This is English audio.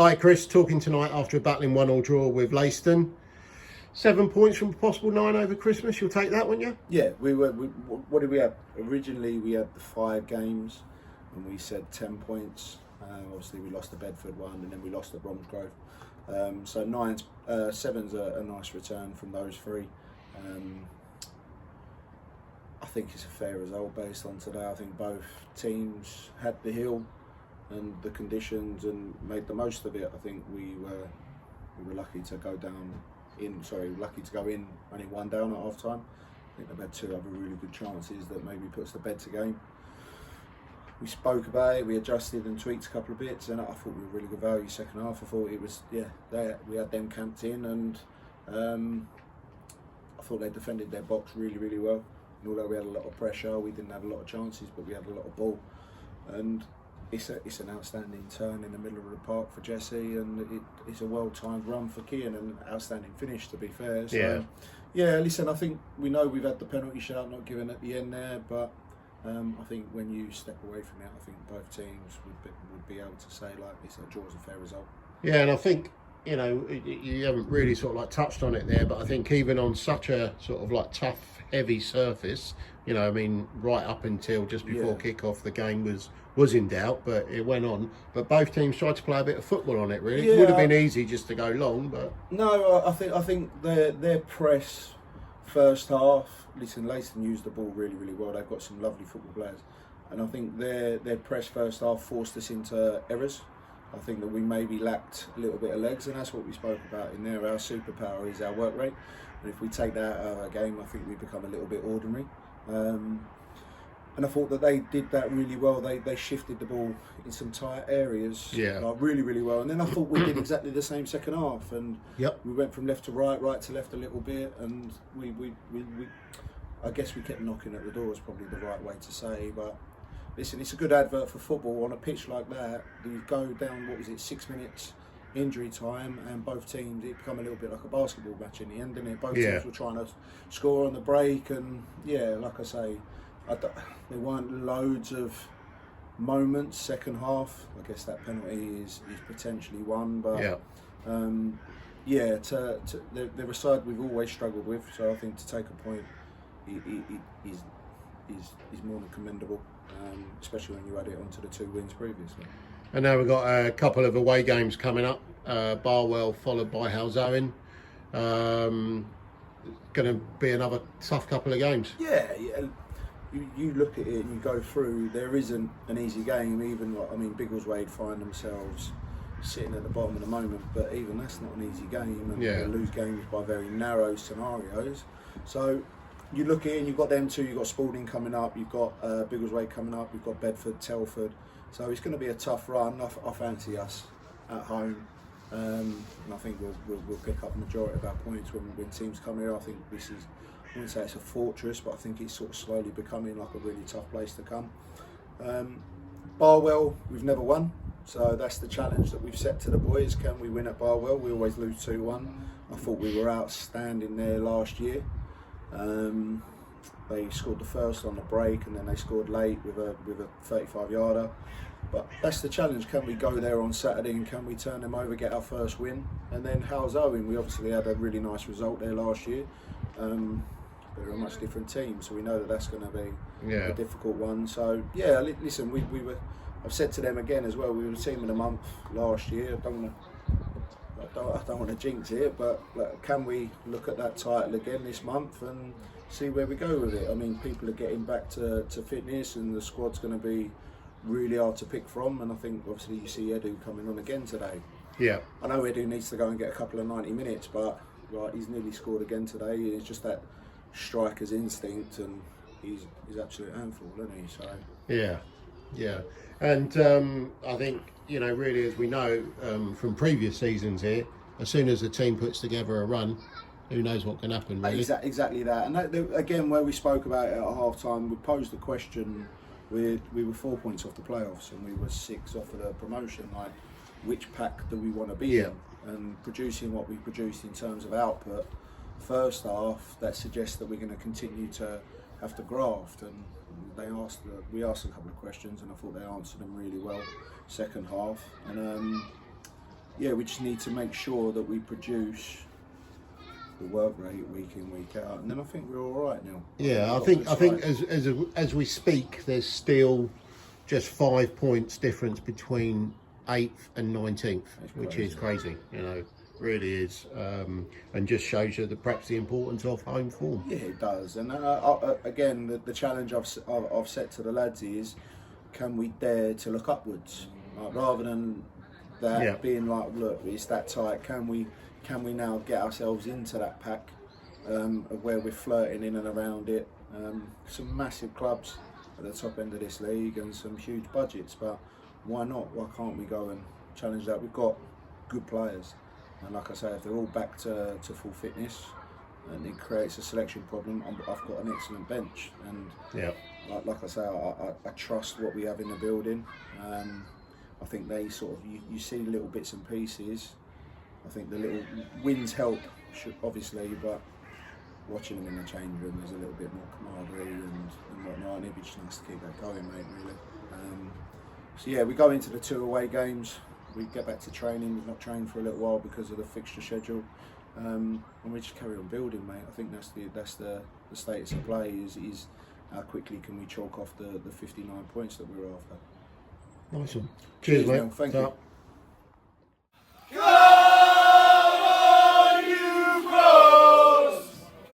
Hi Chris, talking tonight after a battling 1-1 draw with Leiston. 7 points from a possible 9 over Christmas. You'll take that, won't you? Yeah, what did we have? Originally we had the 5 games and we said 10 points. Obviously we lost the Bedford one and then we lost the Bromsgrove. So 7's a nice return from those 3. I think it's a fair result based on today. I think both teams had the hill and the conditions and made the most of it. I think we were lucky to go lucky to go in only 1 down at half time. I think they've had 2 other really good chances that maybe puts the bed to game. We spoke about it, we adjusted and tweaked a couple of bits, and I thought we were really good value second half. I thought it was, we had them camped in, and I thought they defended their box really, really well. And although we had a lot of pressure, we didn't have a lot of chances, but we had a lot of ball. And it's an outstanding turn in the middle of the park for Jesse, and it's a well-timed run for Kean, and an outstanding finish, to be fair. So, listen, I think we know we've had the penalty shout not given at the end there, but I think when you step away from it, I think both teams would be able to say, like, it's a draw's a fair result. Yeah, and I think, you haven't really sort of like touched on it there, but I think even on such a sort of like tough, heavy surface, right up until just before kick-off, the game was in doubt, but it went on. But both teams tried to play a bit of football on it, really. It would have been easy just to go long, but... No, I think their press first half, Leiston used the ball really, really well. They've got some lovely football players. And I think their press first half forced us into errors. I think that we maybe lacked a little bit of legs, and that's what we spoke about in there. Our superpower is our work rate. And if we take that out of our game, I think we become a little bit ordinary. And I thought that they did that really well. They shifted the ball in some tight areas, really, really well. And then I thought we did exactly the same second half. And we went from left to right, right to left a little bit. And we I guess we kept knocking at the door is probably the right way to say. But listen, it's a good advert for football on a pitch like that. You go down, 6 minutes injury time, and both teams, it become a little bit like a basketball match in the end, didn't it? Both teams were trying to score on the break, and like I say, there weren't loads of moments second half. I guess that penalty is potentially one, but they're a side we've always struggled with. So I think to take a point is more than commendable, especially when you add it onto the 2 wins previously. And now we've got a couple of away games coming up. Barwell followed by Halzowen. Going to be another tough couple of games. Yeah. You look at it and you go through, there isn't an easy game. Even Biggleswade find themselves sitting at the bottom at the moment, but even that's not an easy game, and they lose games by very narrow scenarios. So you look at it and you've got them 2, you've got Spalding coming up, you've got Biggleswade coming up, you've got Bedford, Telford. So it's going to be a tough run. I fancy us at home, and I think we'll pick up the majority of our points when teams come here. I think this is, I wouldn't say it's a fortress, but I think it's sort of slowly becoming like a really tough place to come. Barwell, we've never won, so that's the challenge that we've set to the boys. Can we win at Barwell? We always lose 2-1. I thought we were outstanding there last year. They scored the first on the break, and then they scored late with a 35-yarder. But that's the challenge. Can we go there on Saturday and can we turn them over, get our first win? And then Halzowen, we obviously had a really nice result there last year. They're a much different team, so we know that that's going to be a difficult one. So listen, we were. I've said to them again as well. We were the team of the month last year. I don't want to jinx it, but can we look at that title again this month and see where we go with it? I mean, people are getting back to fitness, and the squad's going to be really hard to pick from. And I think obviously you see Edu coming on again today. Yeah, I know Edu needs to go and get a couple of 90 minutes, but he's nearly scored again today. It's just that striker's instinct, and he's absolute handful, isn't he? So yeah, and I think really, as we know from previous seasons here, as soon as the team puts together a run, who knows what can happen, really. Exactly that. And that, again, where we spoke about it at half time, we posed the question. We were 4 points off the playoffs, and we were 6 off of the promotion. Like, which pack do we want to be in? And producing what we produced in terms of output first half, that suggests that we're going to continue to have to graft. And we asked a couple of questions, and I thought they answered them really well second half. And yeah, we just need to make sure that we produce the work rate week in, week out, and then I think we're all right now. Yeah, I think as we speak, there's still just 5 points difference between 8th and 19th, which is crazy. You know, really is, and just shows you perhaps the importance of home form. Yeah, it does. And again, the challenge I've set to the lads is, can we dare to look upwards, rather than that being like, look, it's that tight. Can we now get ourselves into that pack where we're flirting in and around it? Some massive clubs at the top end of this league and some huge budgets, but why not? Why can't we go and challenge that? We've got good players, and like I say, if they're all back to full fitness, and it creates a selection problem, I've got an excellent bench, and like I say, I trust what we have in the building. I think they sort of, you see little bits and pieces. I think the little wins help, obviously, but watching them in the change room, there's a little bit more camaraderie and whatnot, and it'd be just nice to keep that going, mate, really. So yeah, we go into the 2 away games, we get back to training. We've not trained for a little while because of the fixture schedule, and we just carry on building, mate. I think that's the status of play is how quickly can we chalk off the 59 points that we're after. Nice one. Cheers, mate. Thank you.